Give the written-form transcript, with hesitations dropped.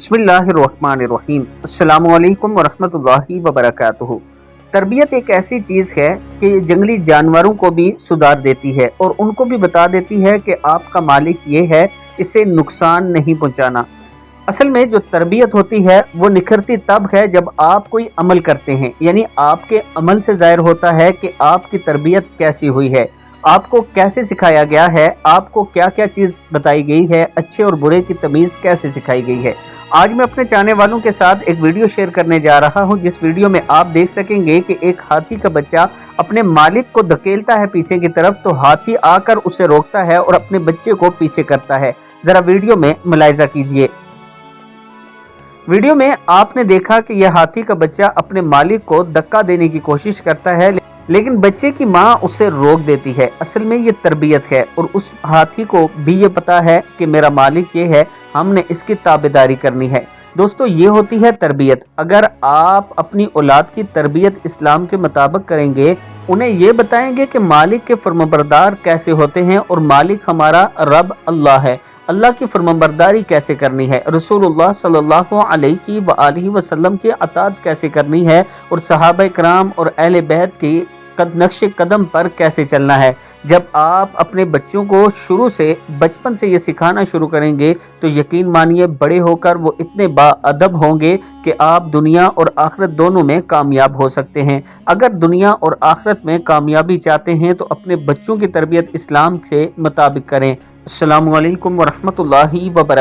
बिस्मिल्लाहिर्रहमानिर्रहीम। अस्सलामु अलैकुम वरहमतुल्लाहि वबरकातुहू। तरबियत एक ऐसी चीज़ है कि ये जंगली जानवरों को भी सुधार देती है और उनको भी बता देती है कि आपका मालिक ये है, इसे नुकसान नहीं पहुंचाना। असल में जो तरबियत होती है वो निखरती तब है जब आप कोई अमल करते हैं, यानी आपके अमल से ज़ाहिर होता है कि आपकी तरबियत कैसी हुई है, आपको कैसे सिखाया गया है, आपको क्या क्या चीज़ बताई गई है, अच्छे और बुरे की तमीज़ कैसे सिखाई गई है। आज मैं अपने चाहने वालों के साथ एक वीडियो शेयर करने जा रहा हूं, जिस वीडियो में आप देख सकेंगे कि एक हाथी का बच्चा अपने मालिक को धकेलता है पीछे की तरफ, तो हाथी आकर उसे रोकता है और अपने बच्चे को पीछे करता है। ज़रा वीडियो में मुलाहिजा कीजिए। वीडियो में आपने देखा कि यह हाथी का बच्चा अपने मालिक को धक्का देने की कोशिश करता है, लेकिन बच्चे की माँ उसे रोक देती है। असल में ये तरबियत है और उस हाथी को भी ये पता है कि मेरा मालिक ये है, हमने इसकी ताबेदारी करनी है। दोस्तों, ये होती है तरबियत। अगर आप अपनी औलाद की तरबियत इस्लाम के मुताबिक करेंगे, उन्हें ये बताएंगे कि मालिक के फर्माबरदार कैसे होते हैं और मालिक हमारा रब अल्लाह है, अल्लाह की फर्माबरदारी कैसे करनी है, रसूलुल्लाह सल्लल्लाहु अलैहि वसल्लम की अताअत कैसे करनी है और सहाबा कराम और अहले बैत की नक्शे कदम पर कैसे चलना है। जब आप अपने बच्चों को शुरू से बचपन से ये सिखाना शुरू करेंगे तो यकीन मानिए बड़े होकर वो इतने बाअदब होंगे कि आप दुनिया और आखिरत दोनों में कामयाब हो सकते हैं। अगर दुनिया और आखिरत में कामयाबी चाहते हैं तो अपने बच्चों की तरबियत इस्लाम के मुताबिक करें। अस्सलामु अलैकुम वरहमतुल्लाहि वबरकातुहू।